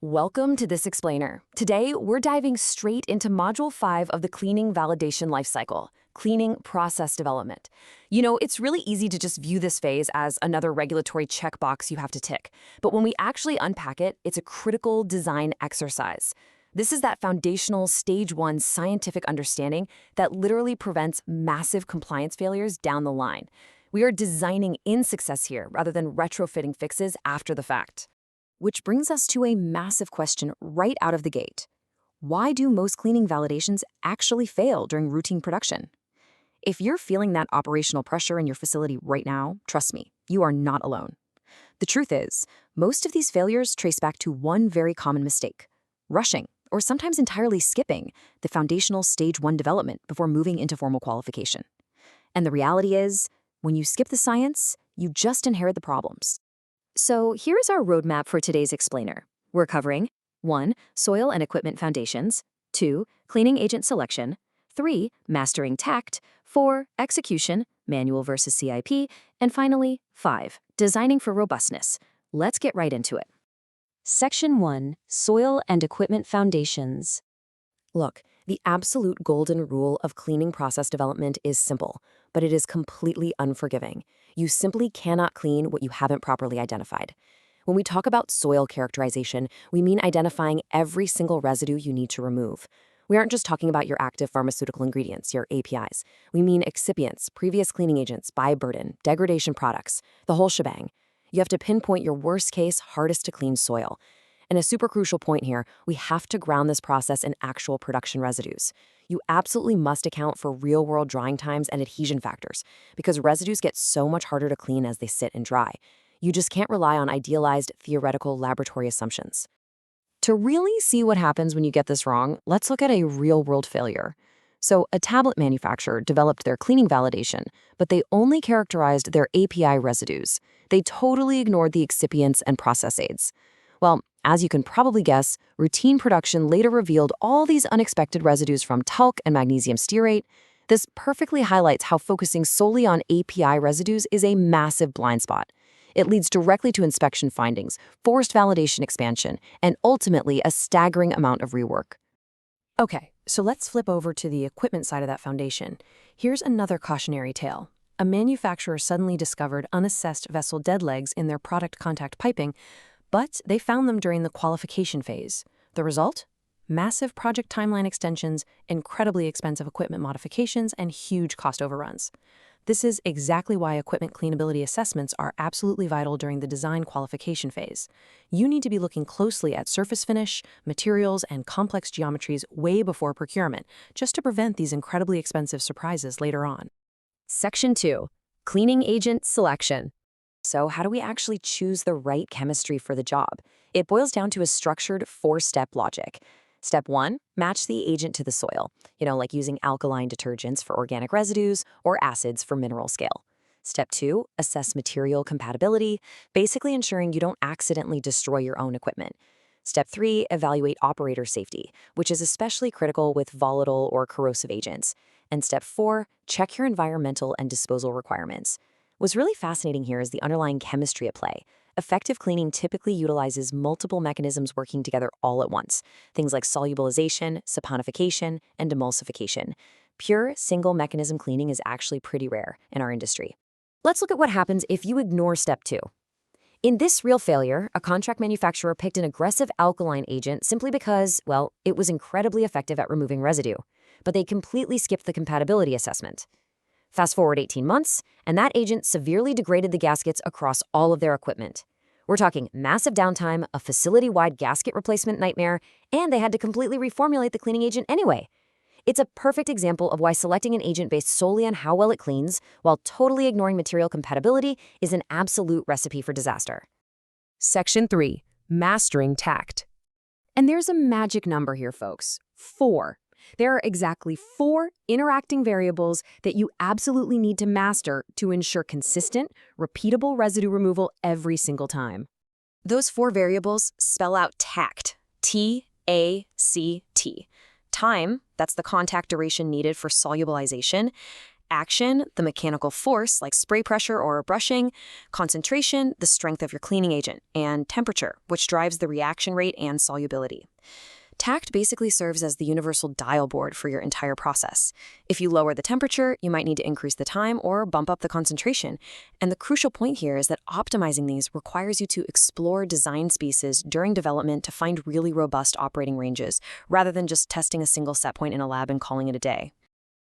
Welcome to this explainer. Today, we're diving straight into Module 5 of the Cleaning Validation Lifecycle, Cleaning Process Development. It's really easy to just view this phase as another regulatory checkbox you have to tick. But when we actually unpack it, it's a critical design exercise. This is that foundational Stage 1 scientific understanding that literally prevents massive compliance failures down the line. We are designing in success here rather than retrofitting fixes after the fact. Which brings us to a massive question right out of the gate. Why do most cleaning validations actually fail during routine production? If you're feeling that operational pressure in your facility right now, trust me, you are not alone. The truth is, most of these failures trace back to one very common mistake: rushing, or sometimes entirely skipping, the foundational Stage 1 development before moving into formal qualification. And the reality is, when you skip the science, you just inherit the problems. So here's our roadmap for today's explainer. We're covering 1. Soil and equipment foundations, 2. Cleaning agent selection, 3. Mastering tact, 4. Execution, manual versus CIP, and finally, 5. Designing for robustness. Let's get right into it. Section 1. Soil and equipment foundations. Look, the absolute golden rule of cleaning process development is simple, but it is completely unforgiving. You simply cannot clean what you haven't properly identified. When we talk about soil characterization, we mean identifying every single residue you need to remove. We aren't just talking about your active pharmaceutical ingredients, your APIs. We mean excipients, previous cleaning agents, bioburden, degradation products, the whole shebang. You have to pinpoint your worst case, hardest to clean soil. And a super crucial point here, we have to ground this process in actual production residues. You absolutely must account for real-world drying times and adhesion factors, because residues get so much harder to clean as they sit and dry. You just can't rely on idealized, theoretical laboratory assumptions. To really see what happens when you get this wrong, let's look at a real-world failure. So a tablet manufacturer developed their cleaning validation, but they only characterized their API residues. They totally ignored the excipients and process aids. Well, as you can probably guess, routine production later revealed all these unexpected residues from talc and magnesium stearate. This perfectly highlights how focusing solely on API residues is a massive blind spot. It leads directly to inspection findings, forced validation expansion, and ultimately a staggering amount of rework. Okay, so let's flip over to the equipment side of that foundation. Here's another cautionary tale. A manufacturer suddenly discovered unassessed vessel dead legs in their product contact piping, but they found them during the qualification phase. The result? Massive project timeline extensions, incredibly expensive equipment modifications, and huge cost overruns. This is exactly why equipment cleanability assessments are absolutely vital during the design qualification phase. You need to be looking closely at surface finish, materials, and complex geometries way before procurement, just to prevent these incredibly expensive surprises later on. Section 2. Cleaning agent selection. So how do we actually choose the right chemistry for the job? It boils down to a structured 4-step logic. Step 1, match the agent to the soil, like using alkaline detergents for organic residues or acids for mineral scale. Step 2, assess material compatibility, basically ensuring you don't accidentally destroy your own equipment. Step 3, evaluate operator safety, which is especially critical with volatile or corrosive agents. And Step 4, check your environmental and disposal requirements. What's really fascinating here is the underlying chemistry at play. Effective cleaning typically utilizes multiple mechanisms working together all at once, things like solubilization, saponification, and emulsification. Pure single mechanism cleaning is actually pretty rare in our industry. Let's look at what happens if you ignore Step 2. In this real failure, a contract manufacturer picked an aggressive alkaline agent simply because, well, it was incredibly effective at removing residue, but they completely skipped the compatibility assessment. Fast forward 18 months, and that agent severely degraded the gaskets across all of their equipment. We're talking massive downtime, a facility-wide gasket replacement nightmare, and they had to completely reformulate the cleaning agent anyway. It's a perfect example of why selecting an agent based solely on how well it cleans, while totally ignoring material compatibility, is an absolute recipe for disaster. Section 3. Mastering tact. And there's a magic number here, folks. 4. There are exactly 4 interacting variables that you absolutely need to master to ensure consistent, repeatable residue removal every single time. Those 4 variables spell out TACT, T-A-C-T. Time, that's the contact duration needed for solubilization. Action, the mechanical force, like spray pressure or brushing. Concentration, the strength of your cleaning agent. And temperature, which drives the reaction rate and solubility. Tact basically serves as the universal dial board for your entire process. If you lower the temperature, you might need to increase the time or bump up the concentration. And the crucial point here is that optimizing these requires you to explore design species during development to find really robust operating ranges, rather than just testing a single set point in a lab and calling it a day.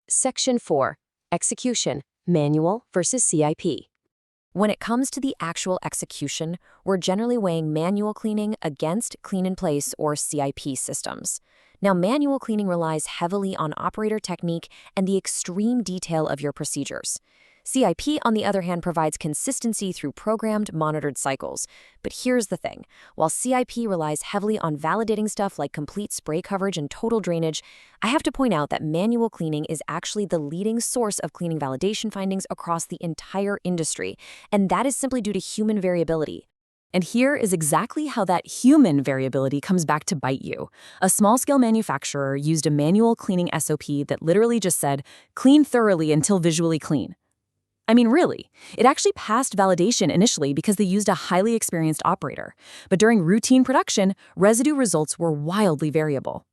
Section 4. Execution, manual versus CIP. When it comes to the actual execution, we're generally weighing manual cleaning against clean-in-place or CIP systems. Now, manual cleaning relies heavily on operator technique and the extreme detail of your procedures. CIP, on the other hand, provides consistency through programmed, monitored cycles. But here's the thing. While CIP relies heavily on validating stuff like complete spray coverage and total drainage, I have to point out that manual cleaning is actually the leading source of cleaning validation findings across the entire industry, and that is simply due to human variability. And here is exactly how that human variability comes back to bite you. A small-scale manufacturer used a manual cleaning SOP that literally just said, "Clean thoroughly until visually clean." I mean, really, it actually passed validation initially because they used a highly experienced operator. But during routine production, residue results were wildly variable.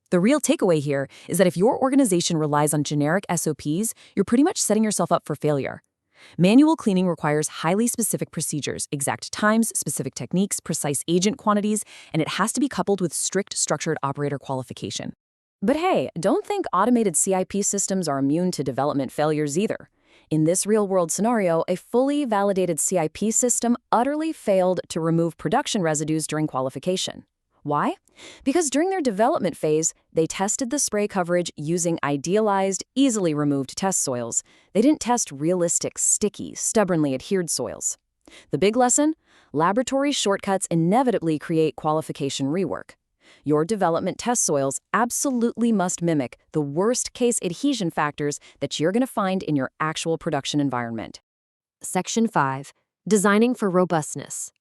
The real takeaway here is that if your organization relies on generic SOPs, you're pretty much setting yourself up for failure. Manual cleaning requires highly specific procedures, exact times, specific techniques, precise agent quantities, and it has to be coupled with strict structured operator qualification. But hey, don't think automated CIP systems are immune to development failures either. In this real-world scenario, a fully validated CIP system utterly failed to remove production residues during qualification. Why? Because during their development phase, they tested the spray coverage using idealized, easily removed test soils. They didn't test realistic, sticky, stubbornly adhered soils. The big lesson? Laboratory shortcuts inevitably create qualification rework. Your development test soils absolutely must mimic the worst-case adhesion factors that you're going to find in your actual production environment. Section 5. Designing for robustness.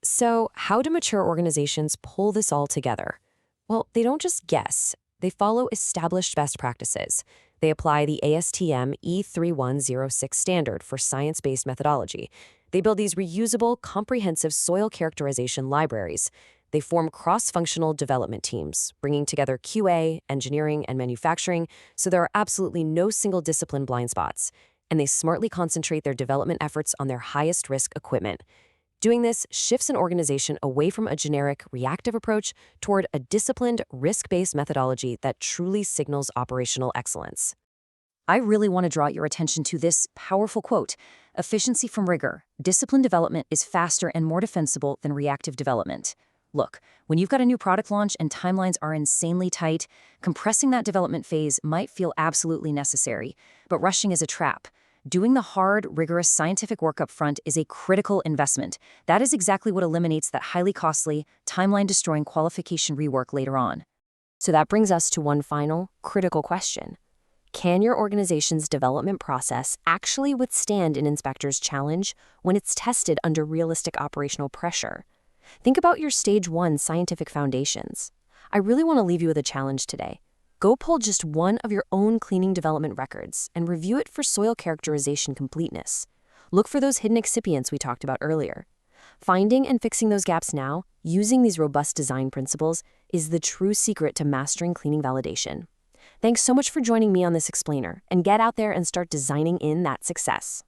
So, how do mature organizations pull this all together? Well, they don't just guess. They follow established best practices. They apply the ASTM E3106 standard for science-based methodology. They build these reusable, comprehensive soil characterization libraries. They form cross-functional development teams, bringing together QA, engineering, and manufacturing, so there are absolutely no single discipline blind spots. And they smartly concentrate their development efforts on their highest-risk equipment. Doing this shifts an organization away from a generic, reactive approach toward a disciplined, risk-based methodology that truly signals operational excellence. I really want to draw your attention to this powerful quote: "Efficiency from rigor. Disciplined development is faster and more defensible than reactive development." Look, when you've got a new product launch and timelines are insanely tight, compressing that development phase might feel absolutely necessary, but rushing is a trap. Doing the hard, rigorous scientific work up front is a critical investment. That is exactly what eliminates that highly costly, timeline-destroying qualification rework later on. So that brings us to one final, critical question. Can your organization's development process actually withstand an inspector's challenge when it's tested under realistic operational pressure? Think about your stage 1 scientific foundations. I really want to leave you with a challenge today. Go pull just one of your own cleaning development records and review it for soil characterization completeness. Look for those hidden excipients we talked about earlier. Finding and fixing those gaps now, using these robust design principles, is the true secret to mastering cleaning validation. Thanks so much for joining me on this explainer, and get out there and start designing in that success.